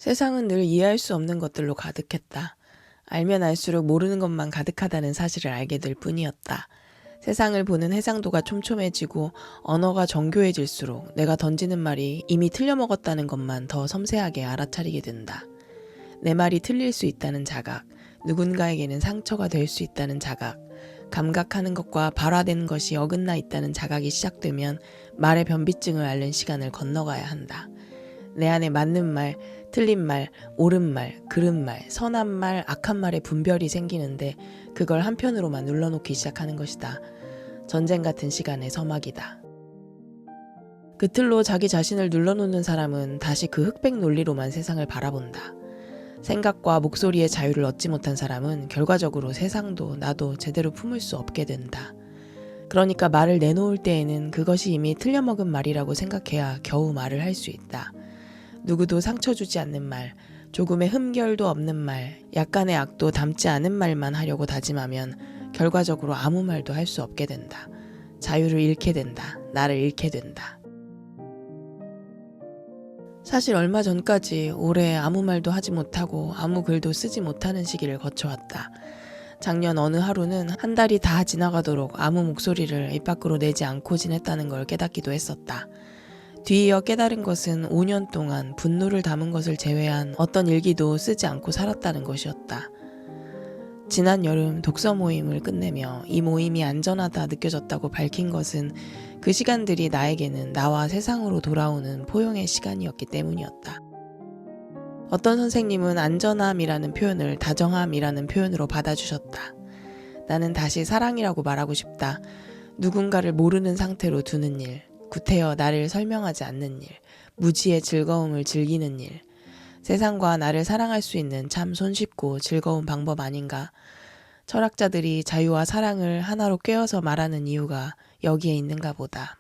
세상은 늘 이해할 수 없는 것들로 가득했다. 알면 알수록 모르는 것만 가득하다는 사실을 알게 될 뿐이었다. 세상을 보는 해상도가 촘촘해지고 언어가 정교해질수록 내가 던지는 말이 이미 틀려먹었다는 것만 더 섬세하게 알아차리게 된다. 내 말이 틀릴 수 있다는 자각, 누군가에게는 상처가 될 수 있다는 자각, 감각하는 것과 발화되는 것이 어긋나 있다는 자각이 시작되면 말의 변비증을 앓는 시간을 건너가야 한다. 내 안에 맞는 말, 틀린 말, 옳은 말, 그른 말, 선한 말, 악한 말의 분별이 생기는데 그걸 한편으로만 눌러놓기 시작하는 것이다. 전쟁 같은 시간의 서막이다. 그 틀로 자기 자신을 눌러놓는 사람은 다시 그 흑백 논리로만 세상을 바라본다. 생각과 목소리의 자유를 얻지 못한 사람은 결과적으로 세상도 나도 제대로 품을 수 없게 된다. 그러니까 말을 내놓을 때에는 그것이 이미 틀려먹은 말이라고 생각해야 겨우 말을 할 수 있다. 누구도 상처 주지 않는 말, 조금의 흠결도 없는 말, 약간의 악도 담지 않은 말만 하려고 다짐하면 결과적으로 아무 말도 할 수 없게 된다. 자유를 잃게 된다. 나를 잃게 된다. 사실 얼마 전까지 오래 아무 말도 하지 못하고 아무 글도 쓰지 못하는 시기를 거쳐왔다. 작년 어느 하루는 한 달이 다 지나가도록 아무 목소리를 입 밖으로 내지 않고 지냈다는 걸 깨닫기도 했었다. 뒤이어 깨달은 것은 5년 동안 분노를 담은 것을 제외한 어떤 일기도 쓰지 않고 살았다는 것이었다. 지난 여름 독서 모임을 끝내며 이 모임이 안전하다 느껴졌다고 밝힌 것은 그 시간들이 나에게는 나와 세상으로 돌아오는 포용의 시간이었기 때문이었다. 어떤 선생님은 안전함이라는 표현을 다정함이라는 표현으로 받아주셨다. 나는 다시 사랑이라고 말하고 싶다. 누군가를 모르는 상태로 두는 일, 구태여 나를 설명하지 않는 일, 무지의 즐거움을 즐기는 일. 세상과 나를 사랑할 수 있는 참 손쉽고 즐거운 방법 아닌가. 철학자들이 자유와 사랑을 하나로 꿰어서 말하는 이유가 여기에 있는가 보다.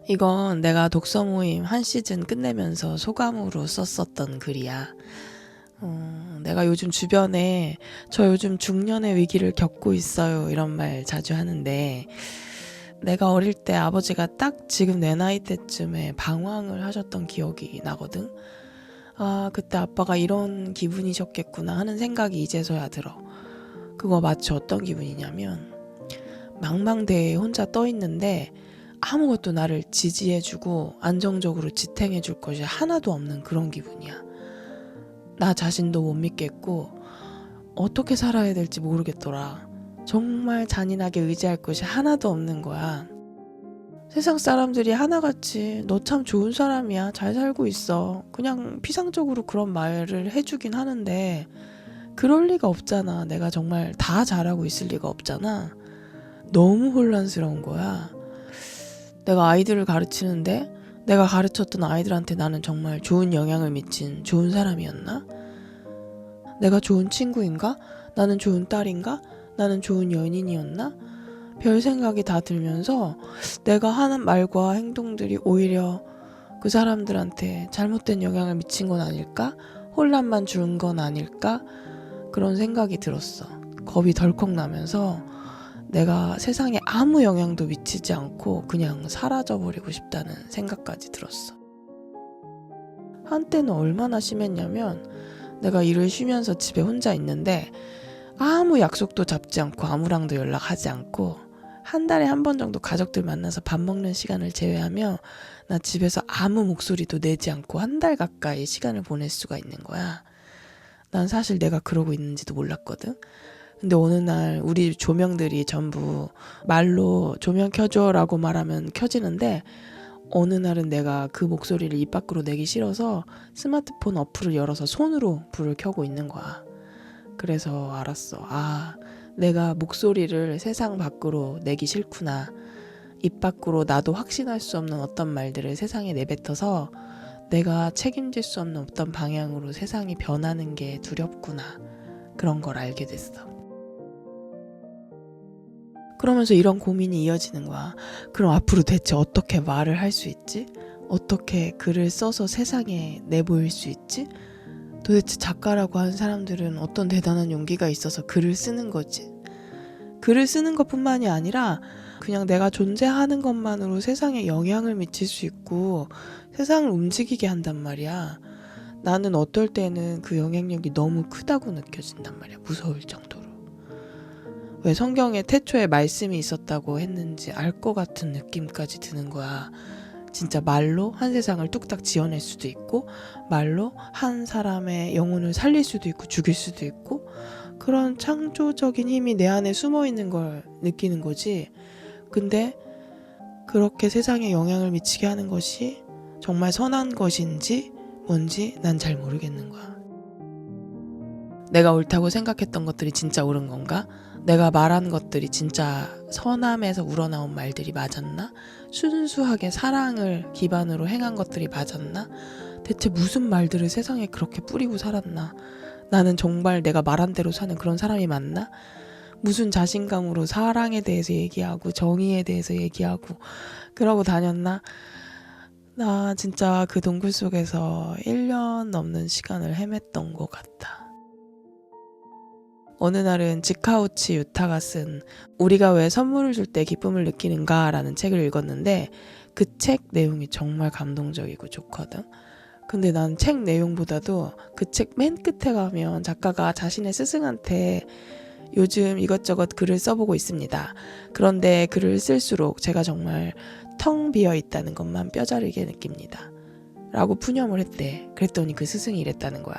이건 내가 독서 모임 한 시즌 끝내면서 소감으로 썼었던 글이야. 내가 요즘 주변에 저 요즘 중년의 위기를 겪고 있어요 이런 말 자주 하는데, 내가 어릴 때 아버지가 딱 지금 내 나이 때쯤에 방황을 하셨던 기억이 나거든. 아, 그때 아빠가 이런 기분이셨겠구나 하는 생각이 이제서야 들어. 그거 마치 어떤 기분이냐면 망망대해에 혼자 떠 있는데 아무것도 나를 지지해주고 안정적으로 지탱해줄 것이 하나도 없는 그런 기분이야. 나 자신도 못 믿겠고 어떻게 살아야 될지 모르겠더라. 정말 잔인하게 의지할 것이 하나도 없는 거야. 세상 사람들이 하나같이 너 참 좋은 사람이야, 잘 살고 있어, 그냥 피상적으로 그런 말을 해주긴 하는데 그럴 리가 없잖아. 내가 정말 다 잘하고 있을 리가 없잖아. 너무 혼란스러운 거야. 내가 아이들을 가르치는데 내가 가르쳤던 아이들한테 나는 정말 좋은 영향을 미친 좋은 사람이었나? 내가 좋은 친구인가? 나는 좋은 딸인가? 나는 좋은 연인이었나? 별 생각이 다 들면서 내가 하는 말과 행동들이 오히려 그 사람들한테 잘못된 영향을 미친 건 아닐까? 혼란만 준 건 아닐까? 그런 생각이 들었어. 겁이 덜컥 나면서 내가 세상에 아무 영향도 미치지 않고 그냥 사라져버리고 싶다는 생각까지 들었어. 한때는 얼마나 심했냐면 내가 일을 쉬면서 집에 혼자 있는데 아무 약속도 잡지 않고 아무랑도 연락하지 않고 한 달에 한 번 정도 가족들 만나서 밥 먹는 시간을 제외하며 나 집에서 아무 목소리도 내지 않고 한 달 가까이 시간을 보낼 수가 있는 거야. 난 사실 내가 그러고 있는지도 몰랐거든. 근데 어느 날 우리 조명들이 전부 말로 조명 켜줘 라고 말하면 켜지는데, 어느 날은 내가 그 목소리를 입 밖으로 내기 싫어서 스마트폰 어플을 열어서 손으로 불을 켜고 있는 거야. 그래서 알았어. 아, 내가 목소리를 세상 밖으로 내기 싫구나. 입 밖으로 나도 확신할 수 없는 어떤 말들을 세상에 내뱉어서 내가 책임질 수 없는 어떤 방향으로 세상이 변하는 게 두렵구나. 그런 걸 알게 됐어. 그러면서 이런 고민이 이어지는 거야. 그럼 앞으로 대체 어떻게 말을 할 수 있지? 어떻게 글을 써서 세상에 내보일 수 있지? 도대체 작가라고 하는 사람들은 어떤 대단한 용기가 있어서 글을 쓰는 거지? 글을 쓰는 것뿐만이 아니라 그냥 내가 존재하는 것만으로 세상에 영향을 미칠 수 있고 세상을 움직이게 한단 말이야. 나는 어떨 때는 그 영향력이 너무 크다고 느껴진단 말이야. 무서울 정도로. 왜 성경에 태초에 말씀이 있었다고 했는지 알 것 같은 느낌까지 드는 거야. 진짜 말로 한 세상을 뚝딱 지어낼 수도 있고 말로 한 사람의 영혼을 살릴 수도 있고 죽일 수도 있고 그런 창조적인 힘이 내 안에 숨어 있는 걸 느끼는 거지. 근데 그렇게 세상에 영향을 미치게 하는 것이 정말 선한 것인지 뭔지 난 잘 모르겠는 거야. 내가 옳다고 생각했던 것들이 진짜 옳은 건가? 내가 말한 것들이 진짜 선함에서 우러나온 말들이 맞았나? 순수하게 사랑을 기반으로 행한 것들이 맞았나? 대체 무슨 말들을 세상에 그렇게 뿌리고 살았나? 나는 정말 내가 말한 대로 사는 그런 사람이 맞나? 무슨 자신감으로 사랑에 대해서 얘기하고 정의에 대해서 얘기하고 그러고 다녔나? 나 진짜 그 동굴 속에서 1년 넘는 시간을 헤맸던 것 같아. 어느 날은 지카우치 유타가 쓴 우리가 왜 선물을 줄 때 기쁨을 느끼는가 라는 책을 읽었는데 그 책 내용이 정말 감동적이고 좋거든. 근데 난 책 내용보다도 그 책 맨 끝에 가면 작가가 자신의 스승한테 요즘 이것저것 글을 써보고 있습니다. 그런데 글을 쓸수록 제가 정말 텅 비어 있다는 것만 뼈저리게 느낍니다. 라고 푸념을 했대. 그랬더니 그 스승이 이랬다는 거야.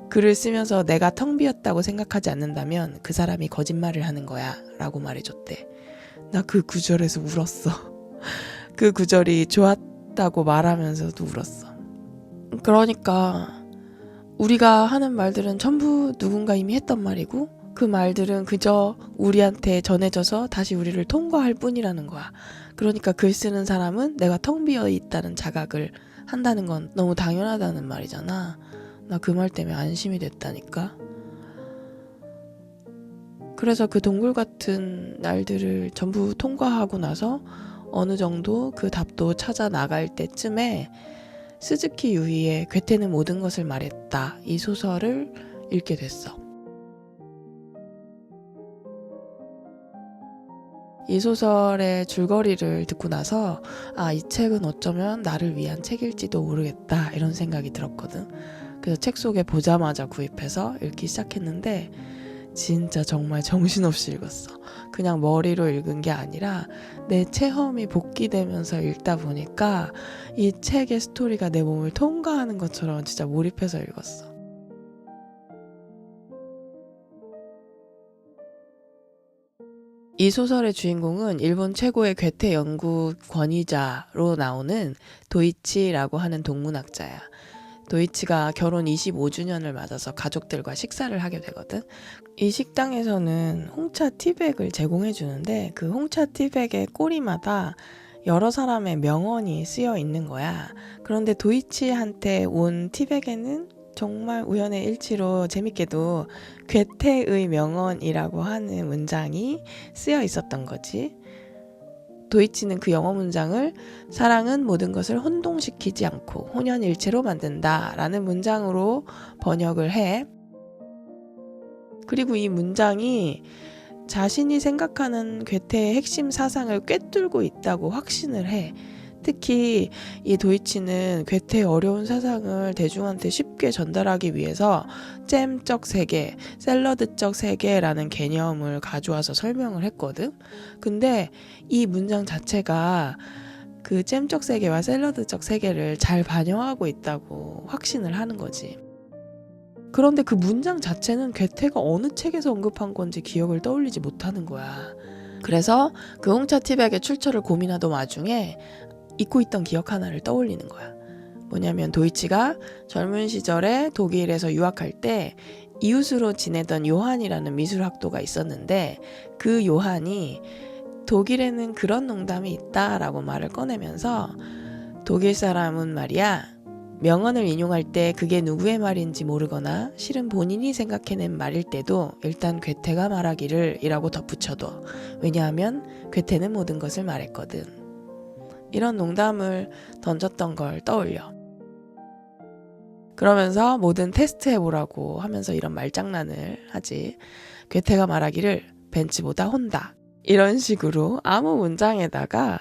글을 쓰면서 내가 텅 비었다고 생각하지 않는다면 그 사람이 거짓말을 하는 거야 라고 말해줬대. 나 그 구절에서 울었어. 그 구절이 좋았다고 말하면서도 울었어. 그러니까 우리가 하는 말들은 전부 누군가 이미 했던 말이고 그 말들은 그저 우리한테 전해져서 다시 우리를 통과할 뿐이라는 거야. 그러니까 글 쓰는 사람은 내가 텅 비어 있다는 자각을 한다는 건 너무 당연하다는 말이잖아. 나 그 말 때문에 안심이 됐다니까. 그래서 그 동굴 같은 날들을 전부 통과하고 나서 어느 정도 그 답도 찾아 나갈 때쯤에 스즈키 유이의 괴테는 모든 것을 말했다 이 소설을 읽게 됐어. 이 소설의 줄거리를 듣고 나서 이 책은 어쩌면 나를 위한 책일지도 모르겠다 이런 생각이 들었거든. 그래서 책 속에 보자마자 구입해서 읽기 시작했는데 진짜 정말 정신없이 읽었어. 그냥 머리로 읽은 게 아니라 내 체험이 복기되면서 읽다 보니까 이 책의 스토리가 내 몸을 통과하는 것처럼 진짜 몰입해서 읽었어. 이 소설의 주인공은 일본 최고의 괴테 연구 권위자로 나오는 도이치라고 하는 동문학자야. 도이치가 결혼 25주년을 맞아서 가족들과 식사를 하게 되거든. 이 식당에서는 홍차 티백을 제공해 주는데 그 홍차 티백의 꼬리마다 여러 사람의 명언이 쓰여 있는 거야. 그런데 도이치한테 온 티백에는 정말 우연의 일치로 재밌게도 괴테의 명언이라고 하는 문장이 쓰여 있었던 거지. 도이치는 그 영어 문장을 사랑은 모든 것을 혼동시키지 않고 혼연일체로 만든다 라는 문장으로 번역을 해. 그리고 이 문장이 자신이 생각하는 괴테의 핵심 사상을 꿰뚫고 있다고 확신을 해. 특히 이 도이치는 괴테의 어려운 사상을 대중한테 쉽게 전달하기 위해서 잼적 세계, 샐러드적 세계라는 개념을 가져와서 설명을 했거든. 근데 이 문장 자체가 그 잼적 세계와 샐러드적 세계를 잘 반영하고 있다고 확신을 하는 거지. 그런데 그 문장 자체는 괴테가 어느 책에서 언급한 건지 기억을 떠올리지 못하는 거야. 그래서 그 홍차 티백의 출처를 고민하던 와중에 잊고 있던 기억 하나를 떠올리는 거야. 뭐냐면 도이치가 젊은 시절에 독일에서 유학할 때 이웃으로 지내던 요한이라는 미술학도가 있었는데 그 요한이 독일에는 그런 농담이 있다라고 말을 꺼내면서 독일 사람은 말이야 명언을 인용할 때 그게 누구의 말인지 모르거나 실은 본인이 생각해낸 말일 때도 일단 괴테가 말하기를 이라고 덧붙여둬. 왜냐하면 괴테는 모든 것을 말했거든. 이런 농담을 던졌던 걸 떠올려. 그러면서 뭐든 테스트해보라고 하면서 이런 말장난을 하지. 괴테가 말하기를 벤츠보다 혼다. 이런 식으로 아무 문장에다가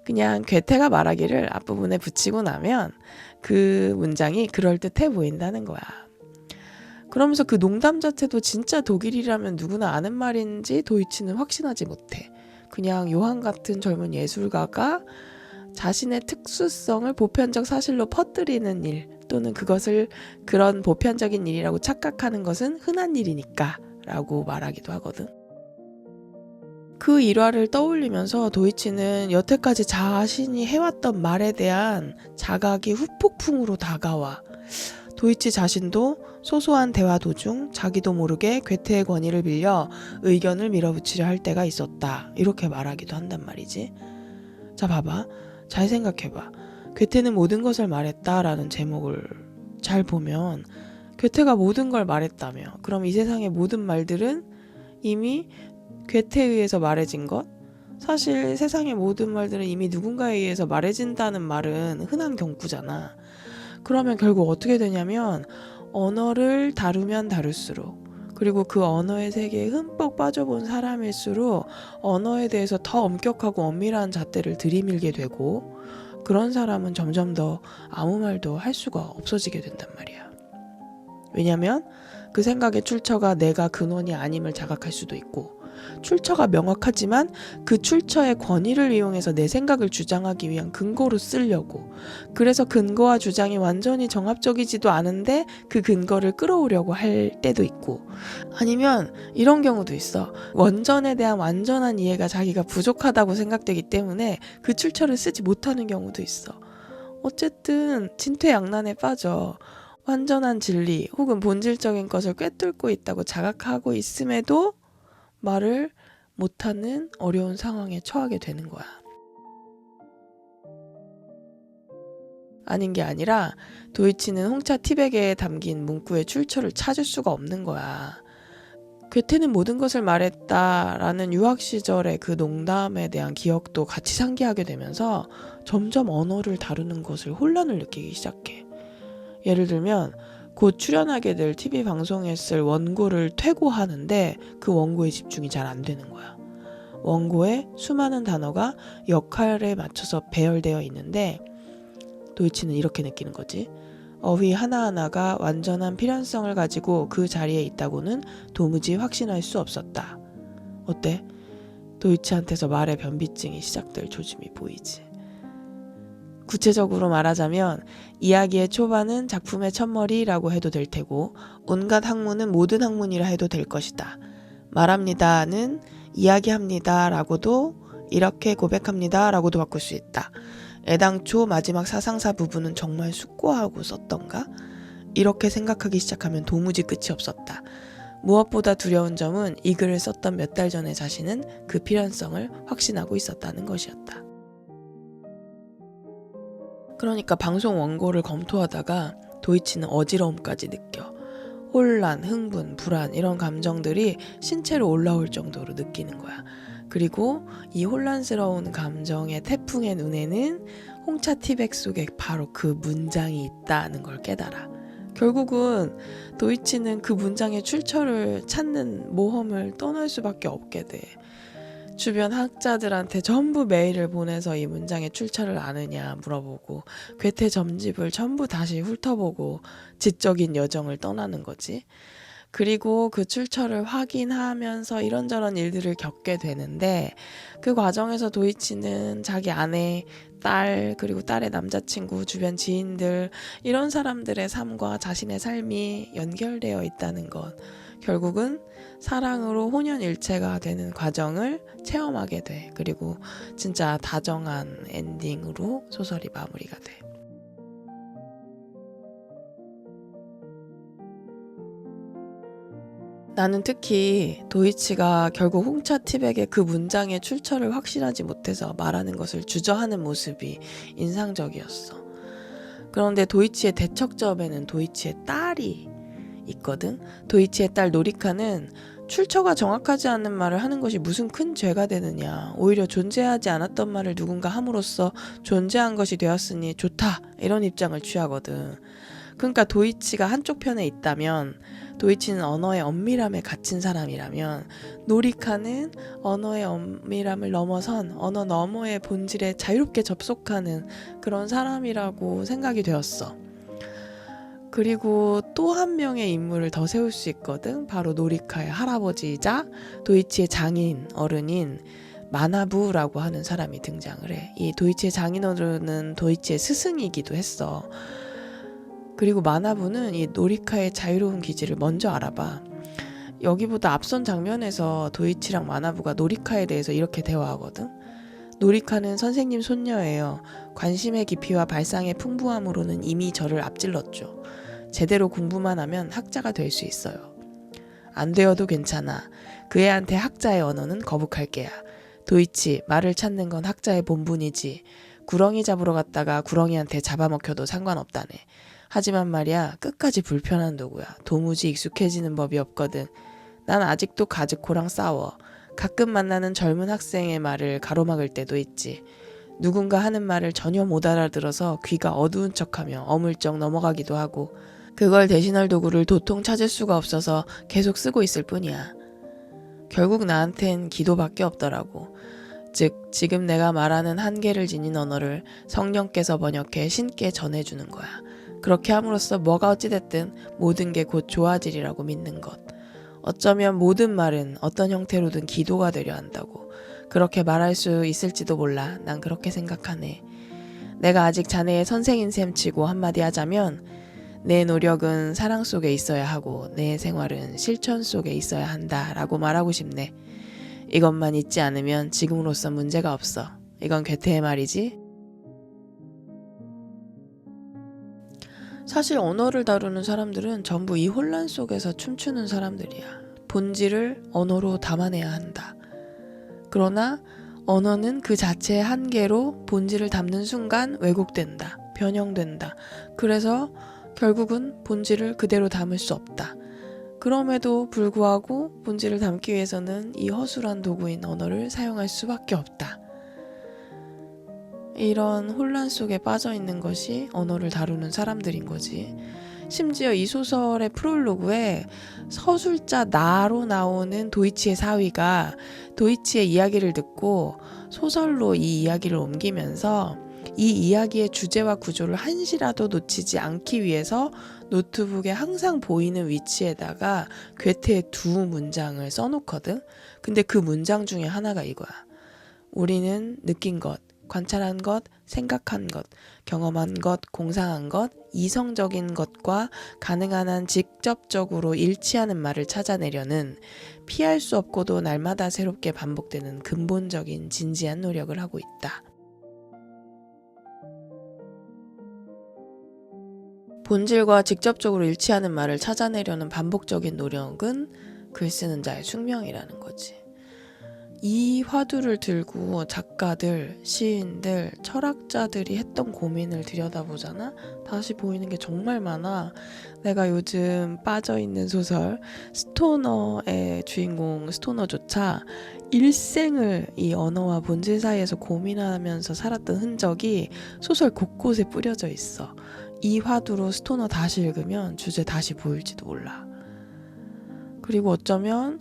그냥 괴테가 말하기를 앞부분에 붙이고 나면 그 문장이 그럴듯해 보인다는 거야. 그러면서 그 농담 자체도 진짜 독일이라면 누구나 아는 말인지 도이치는 확신하지 못해. 그냥 요한 같은 젊은 예술가가 자신의 특수성을 보편적 사실로 퍼뜨리는 일, 또는 그것을 그런 보편적인 일이라고 착각하는 것은 흔한 일이니까 라고 말하기도 하거든. 그 일화를 떠올리면서 도이치는 여태까지 자신이 해왔던 말에 대한 자각이 후폭풍으로 다가와. 도이치 자신도 소소한 대화 도중 자기도 모르게 괴테의 권위를 빌려 의견을 밀어붙이려 할 때가 있었다. 이렇게 말하기도 한단 말이지. 자, 봐봐. 잘 생각해봐. 괴테는 모든 것을 말했다라는 제목을 잘 보면 괴테가 모든 걸 말했다며. 그럼 이 세상의 모든 말들은 이미 괴테에 의해서 말해진 것? 사실 세상의 모든 말들은 이미 누군가에 의해서 말해진다는 말은 흔한 경구잖아. 그러면 결국 어떻게 되냐면 언어를 다루면 다룰수록, 그리고 그 언어의 세계에 흠뻑 빠져본 사람일수록 언어에 대해서 더 엄격하고 엄밀한 잣대를 들이밀게 되고, 그런 사람은 점점 더 아무 말도 할 수가 없어지게 된단 말이야. 왜냐면 그 생각의 출처가 내가 근원이 아님을 자각할 수도 있고, 출처가 명확하지만 그 출처의 권위를 이용해서 내 생각을 주장하기 위한 근거로 쓰려고, 그래서 근거와 주장이 완전히 정합적이지도 않은데 그 근거를 끌어오려고 할 때도 있고, 아니면 이런 경우도 있어. 원전에 대한 완전한 이해가 자기가 부족하다고 생각되기 때문에 그 출처를 쓰지 못하는 경우도 있어. 어쨌든 진퇴양난에 빠져. 완전한 진리 혹은 본질적인 것을 꿰뚫고 있다고 자각하고 있음에도 말을 못하는 어려운 상황에 처하게 되는 거야. 아닌 게 아니라 도이치는 홍차 티백에 담긴 문구의 출처를 찾을 수가 없는 거야. 괴테는 모든 것을 말했다라는 유학 시절의 그 농담에 대한 기억도 같이 상기하게 되면서 점점 언어를 다루는 것을 혼란을 느끼기 시작해. 예를 들면 곧 출연하게 될 TV 방송에 쓸 원고를 퇴고하는데 그 원고에 집중이 잘 안 되는 거야. 원고에 수많은 단어가 역할에 맞춰서 배열되어 있는데 도이치는 이렇게 느끼는 거지. 어휘 하나하나가 완전한 필연성을 가지고 그 자리에 있다고는 도무지 확신할 수 없었다. 어때? 도이치한테서 말의 변비증이 시작될 조짐이 보이지. 구체적으로 말하자면 이야기의 초반은 작품의 첫머리라고 해도 될 테고, 온갖 학문은 모든 학문이라 해도 될 것이다. 말합니다는 이야기합니다 라고도, 이렇게 고백합니다 라고도 바꿀 수 있다. 애당초 마지막 사상사 부분은 정말 숙고하고 썼던가? 이렇게 생각하기 시작하면 도무지 끝이 없었다. 무엇보다 두려운 점은 이 글을 썼던 몇 달 전의 자신은 그 필연성을 확신하고 있었다는 것이었다. 그러니까 방송 원고를 검토하다가 도이치는 어지러움까지 느껴. 혼란, 흥분, 불안 이런 감정들이 신체로 올라올 정도로 느끼는 거야. 그리고 이 혼란스러운 감정의 태풍의 눈에는 홍차 티백 속에 바로 그 문장이 있다는 걸 깨달아. 결국은 도이치는 그 문장의 출처를 찾는 모험을 떠날 수밖에 없게 돼. 주변 학자들한테 전부 메일을 보내서 이 문장의 출처를 아느냐 물어보고, 괴테 점집을 전부 다시 훑어보고 지적인 여정을 떠나는 거지. 그리고 그 출처를 확인하면서 이런저런 일들을 겪게 되는데, 그 과정에서 도이치는 자기 아내, 딸, 그리고 딸의 남자친구, 주변 지인들, 이런 사람들의 삶과 자신의 삶이 연결되어 있다는 것, 결국은 사랑으로 혼연일체가 되는 과정을 체험하게 돼. 그리고 진짜 다정한 엔딩으로 소설이 마무리가 돼. 나는 특히 도이치가 결국 홍차 티백의 그 문장의 출처를 확신하지 못해서 말하는 것을 주저하는 모습이 인상적이었어. 그런데 도이치의 대척점에는 도이치의 딸이 있거든. 도이치의 딸 노리카는 출처가 정확하지 않은 말을 하는 것이 무슨 큰 죄가 되느냐, 오히려 존재하지 않았던 말을 누군가 함으로써 존재한 것이 되었으니 좋다, 이런 입장을 취하거든. 그러니까 도이치가 한쪽 편에 있다면, 도이치는 언어의 엄밀함에 갇힌 사람이라면, 노리카는 언어의 엄밀함을 넘어선 언어 너머의 본질에 자유롭게 접속하는 그런 사람이라고 생각이 되었어. 그리고 또 한 명의 인물을 더 세울 수 있거든. 바로 노리카의 할아버지이자 도이치의 장인 어른인 마나부라고 하는 사람이 등장을 해. 이 도이치의 장인 어른은 도이치의 스승이기도 했어. 그리고 마나부는 이 노리카의 자유로운 기질을 먼저 알아봐. 여기보다 앞선 장면에서 도이치랑 마나부가 노리카에 대해서 이렇게 대화하거든. 노리카는 선생님 손녀예요. 관심의 깊이와 발상의 풍부함으로는 이미 저를 앞질렀죠. 제대로 공부만 하면 학자가 될 수 있어요. 안 되어도 괜찮아. 그 애한테 학자의 언어는 거북할 게야. 도이치, 말을 찾는 건 학자의 본분이지. 구렁이 잡으러 갔다가 구렁이한테 잡아먹혀도 상관없다네. 하지만 말이야, 끝까지 불편한 도구야. 도무지 익숙해지는 법이 없거든. 난 아직도 가즈코랑 싸워. 가끔 만나는 젊은 학생의 말을 가로막을 때도 있지. 누군가 하는 말을 전혀 못 알아들어서 귀가 어두운 척하며 어물쩍 넘어가기도 하고, 그걸 대신할 도구를 도통 찾을 수가 없어서 계속 쓰고 있을 뿐이야. 결국 나한텐 기도밖에 없더라고. 즉, 지금 내가 말하는 한계를 지닌 언어를 성령께서 번역해 신께 전해주는 거야. 그렇게 함으로써 뭐가 어찌됐든 모든 게 곧 좋아지리라고 믿는 것. 어쩌면 모든 말은 어떤 형태로든 기도가 되려 한다고. 그렇게 말할 수 있을지도 몰라. 난 그렇게 생각하네. 내가 아직 자네의 선생인 셈 치고 한마디 하자면, 내 노력은 사랑 속에 있어야 하고 내 생활은 실천 속에 있어야 한다 라고 말하고 싶네. 이것만 잊지 않으면 지금으로서 문제가 없어. 이건 괴테의 말이지. 사실 언어를 다루는 사람들은 전부 이 혼란 속에서 춤추는 사람들이야. 본질을 언어로 담아내야 한다. 그러나 언어는 그 자체의 한계로 본질을 담는 순간 왜곡된다. 변형된다. 그래서 결국은 본질을 그대로 담을 수 없다. 그럼에도 불구하고 본질을 담기 위해서는 이 허술한 도구인 언어를 사용할 수밖에 없다. 이런 혼란 속에 빠져있는 것이 언어를 다루는 사람들인 거지. 심지어 이 소설의 프롤로그에 서술자 나로 나오는 도이치의 사위가 도이치의 이야기를 듣고 소설로 이 이야기를 옮기면서 이 이야기의 주제와 구조를 한시라도 놓치지 않기 위해서 노트북에 항상 보이는 위치에다가 괴테의 두 문장을 써놓거든. 근데 그 문장 중에 하나가 이거야. 우리는 느낀 것, 관찰한 것, 생각한 것, 경험한 것, 공상한 것, 이성적인 것과 가능한 한 직접적으로 일치하는 말을 찾아내려는 피할 수 없고도 날마다 새롭게 반복되는 근본적인 진지한 노력을 하고 있다. 본질과 직접적으로 일치하는 말을 찾아내려는 반복적인 노력은 글 쓰는 자의 숙명이라는 거지. 이 화두를 들고 작가들, 시인들, 철학자들이 했던 고민을 들여다보잖아? 다시 보이는 게 정말 많아. 내가 요즘 빠져있는 소설 스토너의 주인공 스토너조차 일생을 이 언어와 본질 사이에서 고민하면서 살았던 흔적이 소설 곳곳에 뿌려져 있어. 이 화두로 스토너 다시 읽으면 주제 다시 보일지도 몰라. 그리고 어쩌면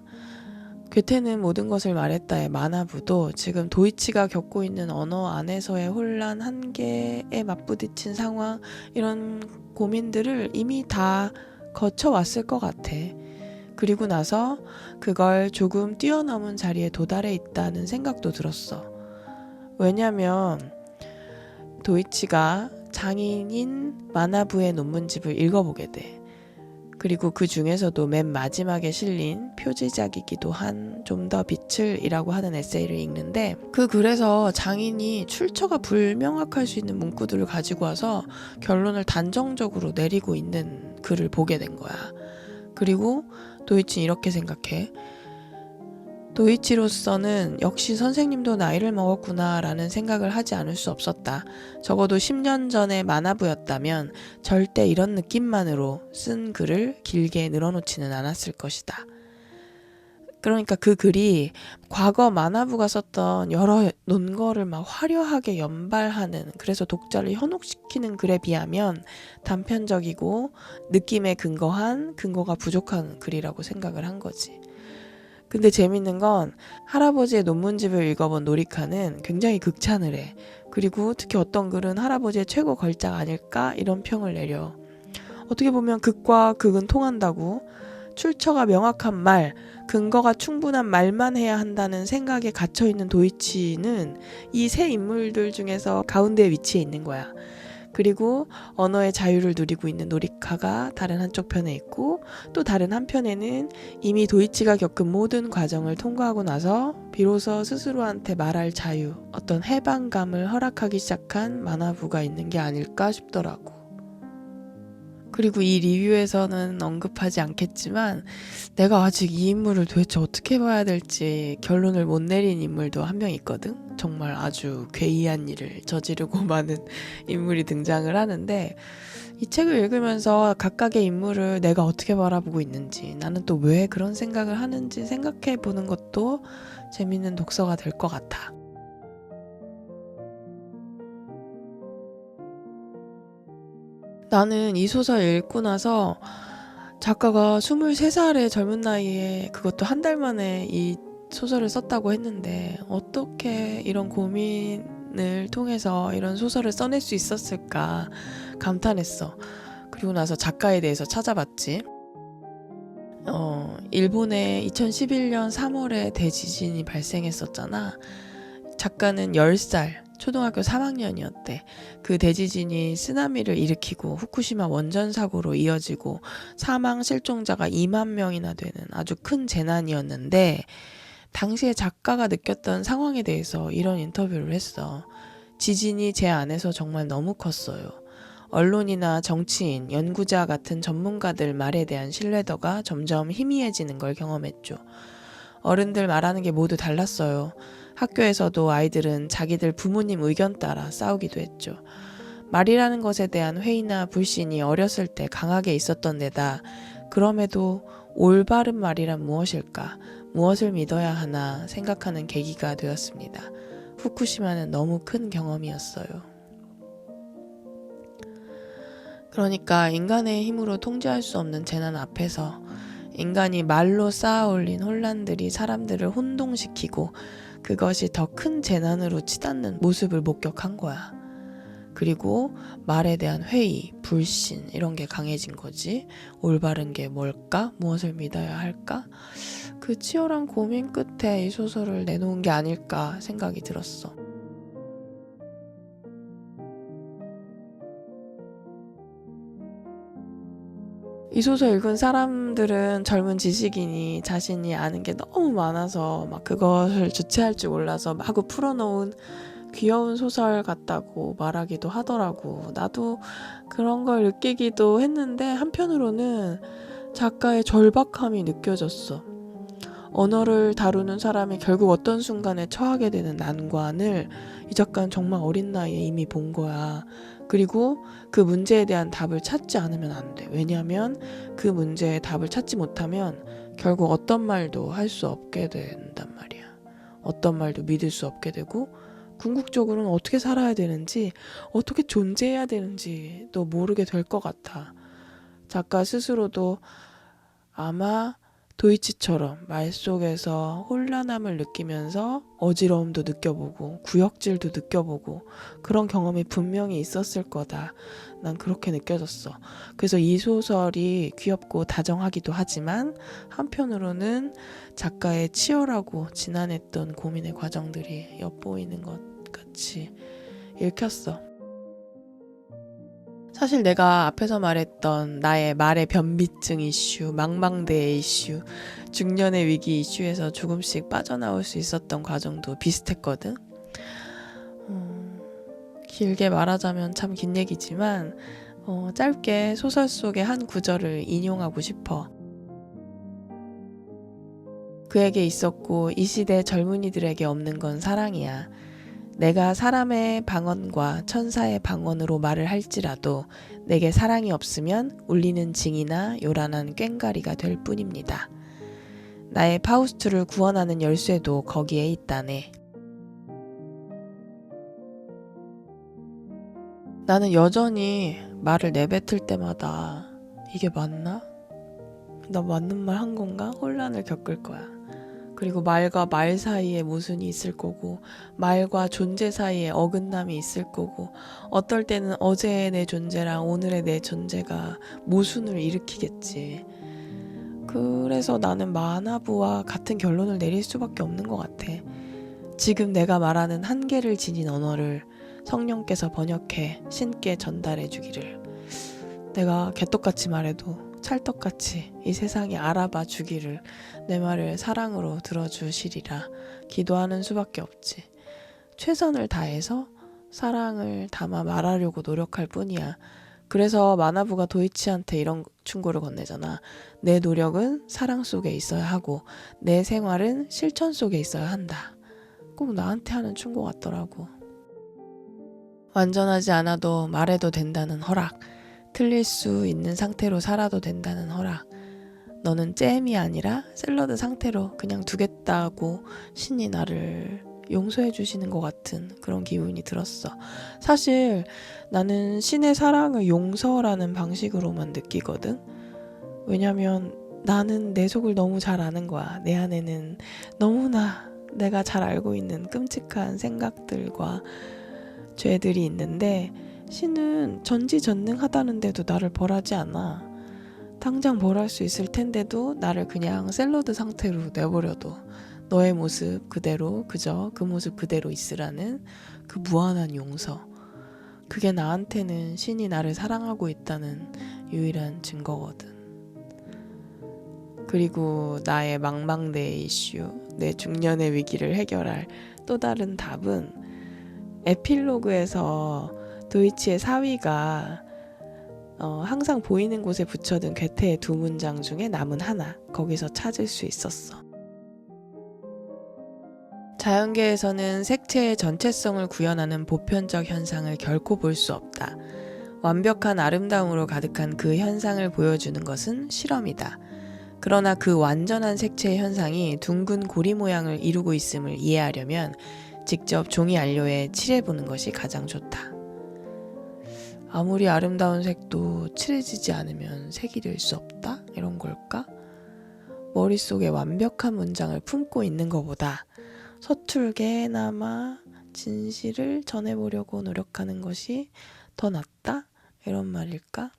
괴테는 모든 것을 말했다의 마나부도 지금 도이치가 겪고 있는 언어 안에서의 혼란, 한계에 맞부딪힌 상황, 이런 고민들을 이미 다 거쳐왔을 것 같아. 그리고 나서 그걸 조금 뛰어넘은 자리에 도달해 있다는 생각도 들었어. 왜냐면 도이치가 장인인 마나부의 논문집을 읽어보게 돼. 그리고 그 중에서도 맨 마지막에 실린 표지작이기도 한 좀 더 빛을이라고 하는 에세이를 읽는데, 그 글에서 장인이 출처가 불명확할 수 있는 문구들을 가지고 와서 결론을 단정적으로 내리고 있는 글을 보게 된 거야. 그리고 도이치는 이렇게 생각해. 도이치로서는 역시 선생님도 나이를 먹었구나 라는 생각을 하지 않을 수 없었다. 적어도 10년 전의 마나부였다면 절대 이런 느낌만으로 쓴 글을 길게 늘어놓지는 않았을 것이다. 그러니까 그 글이 과거 만화부가 썼던 여러 논거를 막 화려하게 연발하는, 그래서 독자를 현혹시키는 글에 비하면 단편적이고 느낌에 근거한, 근거가 부족한 글이라고 생각을 한 거지. 근데 재밌는 건 할아버지의 논문집을 읽어본 노리카는 굉장히 극찬을 해. 그리고 특히 어떤 글은 할아버지의 최고 걸작 아닐까 이런 평을 내려. 어떻게 보면 극과 극은 통한다고, 출처가 명확한 말, 근거가 충분한 말만 해야 한다는 생각에 갇혀있는 도이치는 이 세 인물들 중에서 가운데에 위치해 있는 거야. 그리고 언어의 자유를 누리고 있는 노리카가 다른 한쪽 편에 있고, 또 다른 한편에는 이미 도이치가 겪은 모든 과정을 통과하고 나서 비로소 스스로한테 말할 자유, 어떤 해방감을 허락하기 시작한 만화부가 있는 게 아닐까 싶더라고. 그리고 이 리뷰에서는 언급하지 않겠지만 내가 아직 이 인물을 도대체 어떻게 봐야 될지 결론을 못 내린 인물도 한 명 있거든. 정말 아주 괴이한 일을 저지르고 많은 인물이 등장을 하는데, 이 책을 읽으면서 각각의 인물을 내가 어떻게 바라보고 있는지, 나는 또 왜 그런 생각을 하는지 생각해 보는 것도 재밌는 독서가 될 것 같아. 나는 이 소설 읽고 나서 작가가 23살의 젊은 나이에, 그것도 한 달 만에 이 소설을 썼다고 했는데 어떻게 이런 고민을 통해서 이런 소설을 써낼 수 있었을까 감탄했어. 그리고 나서 작가에 대해서 찾아봤지. 일본에 2011년 3월에 대지진이 발생했었잖아. 작가는 10살, 초등학교 3학년이었대. 그 대지진이 쓰나미를 일으키고 후쿠시마 원전 사고로 이어지고 사망 실종자가 2만 명이나 되는 아주 큰 재난이었는데, 당시에 작가가 느꼈던 상황에 대해서 이런 인터뷰를 했어. 지진이 제 안에서 정말 너무 컸어요. 언론이나 정치인, 연구자 같은 전문가들 말에 대한 신뢰도가 점점 희미해지는 걸 경험했죠. 어른들 말하는 게 모두 달랐어요. 학교에서도 아이들은 자기들 부모님 의견 따라 싸우기도 했죠. 말이라는 것에 대한 회의나 불신이 어렸을 때 강하게 있었던 데다, 그럼에도 올바른 말이란 무엇일까, 무엇을 믿어야 하나 생각하는 계기가 되었습니다. 후쿠시마는 너무 큰 경험이었어요. 그러니까 인간의 힘으로 통제할 수 없는 재난 앞에서 인간이 말로 쌓아 올린 혼란들이 사람들을 혼동시키고 그것이 더 큰 재난으로 치닫는 모습을 목격한 거야. 그리고 말에 대한 회의, 불신 이런 게 강해진 거지. 올바른 게 뭘까? 무엇을 믿어야 할까? 그 치열한 고민 끝에 이 소설을 내놓은 게 아닐까 생각이 들었어. 이 소설 읽은 사람들은 젊은 지식인이 자신이 아는 게 너무 많아서 막 그것을 주체할 줄 몰라서 마구 풀어놓은 귀여운 소설 같다고 말하기도 하더라고. 나도 그런 걸 느끼기도 했는데 한편으로는 작가의 절박함이 느껴졌어. 언어를 다루는 사람이 결국 어떤 순간에 처하게 되는 난관을 이 작가는 정말 어린 나이에 이미 본 거야. 그리고 그 문제에 대한 답을 찾지 않으면 안 돼. 왜냐하면 그 문제의 답을 찾지 못하면 결국 어떤 말도 할 수 없게 된단 말이야. 어떤 말도 믿을 수 없게 되고, 궁극적으로는 어떻게 살아야 되는지, 어떻게 존재해야 되는지도 모르게 될 것 같아. 작가 스스로도 아마 도이치처럼 말 속에서 혼란함을 느끼면서 어지러움도 느껴보고 구역질도 느껴보고 그런 경험이 분명히 있었을 거다. 난 그렇게 느껴졌어. 그래서 이 소설이 귀엽고 다정하기도 하지만 한편으로는 작가의 치열하고 지난했던 고민의 과정들이 엿보이는 것 같이 읽혔어. 사실 내가 앞에서 말했던 나의 말의 변비증 이슈, 망망대해 이슈, 중년의 위기 이슈에서 조금씩 빠져나올 수 있었던 과정도 비슷했거든. 길게 말하자면 참 긴 얘기지만 짧게 소설 속의 한 구절을 인용하고 싶어. 그에게 있었고 이 시대 젊은이들에게 없는 건 사랑이야. 내가 사람의 방언과 천사의 방언으로 말을 할지라도 내게 사랑이 없으면 울리는 징이나 요란한 꽹과리가 될 뿐입니다. 나의 파우스트를 구원하는 열쇠도 거기에 있다네. 나는 여전히 말을 내뱉을 때마다 이게 맞나? 나 맞는 말 한 건가? 혼란을 겪을 거야. 그리고 말과 말 사이에 모순이 있을 거고, 말과 존재 사이에 어긋남이 있을 거고, 어떨 때는 어제의 내 존재랑 오늘의 내 존재가 모순을 일으키겠지. 그래서 나는 마나부와 같은 결론을 내릴 수밖에 없는 것 같아. 지금 내가 말하는 한계를 지닌 언어를 성령께서 번역해 신께 전달해 주기를. 내가 개떡같이 말해도 찰떡같이 이 세상이 알아봐 주기를 내 말을 사랑으로 들어주시리라 기도하는 수밖에 없지. 최선을 다해서 사랑을 담아 말하려고 노력할 뿐이야. 그래서 마나부가 도이치한테 이런 충고를 건네잖아. 내 노력은 사랑 속에 있어야 하고 내 생활은 실천 속에 있어야 한다. 꼭 나한테 하는 충고 같더라고. 완전하지 않아도 말해도 된다는 허락. 틀릴 수 있는 상태로 살아도 된다는 허락. 너는 잼이 아니라 샐러드 상태로 그냥 두겠다고 신이 나를 용서해 주시는 것 같은 그런 기분이 들었어. 사실 나는 신의 사랑을 용서라는 방식으로만 느끼거든. 왜냐면 나는 내 속을 너무 잘 아는 거야. 내 안에는 너무나 내가 잘 알고 있는 끔찍한 생각들과 죄들이 있는데 신은 전지전능하다는데도 나를 벌하지 않아. 당장 벌할 수 있을 텐데도 나를 그냥 샐러드 상태로 내버려둬. 너의 모습 그대로 그저 그 모습 그대로 있으라는 그 무한한 용서. 그게 나한테는 신이 나를 사랑하고 있다는 유일한 증거거든. 그리고 나의 망망대해 이슈, 내 중년의 위기를 해결할 또 다른 답은 에필로그에서 도이치의 사위가 항상 보이는 곳에 붙여둔 괴테의 두 문장 중에 남은 하나, 거기서 찾을 수 있었어. 자연계에서는 색채의 전체성을 구현하는 보편적 현상을 결코 볼 수 없다. 완벽한 아름다움으로 가득한 그 현상을 보여주는 것은 실험이다. 그러나 그 완전한 색채의 현상이 둥근 고리 모양을 이루고 있음을 이해하려면 직접 종이 안료에 칠해보는 것이 가장 좋다. 아무리 아름다운 색도 칠해지지 않으면 색이 될 수 없다? 이런 걸까? 머릿속에 완벽한 문장을 품고 있는 것보다 서툴게나마 진실을 전해보려고 노력하는 것이 더 낫다? 이런 말일까?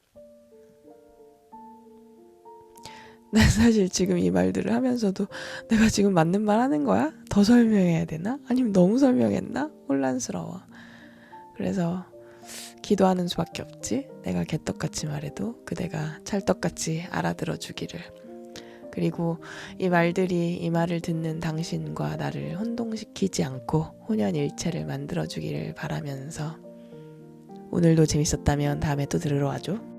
난 사실 지금 이 말들을 하면서도 내가 지금 맞는 말 하는 거야? 더 설명해야 되나? 아니면 너무 설명했나? 혼란스러워. 그래서 기도하는 수밖에 없지. 내가 개떡같이 말해도 그대가 찰떡같이 알아들어 주기를. 그리고 이 말들이 이 말을 듣는 당신과 나를 혼동시키지 않고 혼연일체를 만들어 주기를 바라면서 오늘도 재밌었다면 다음에 또 들으러 와줘.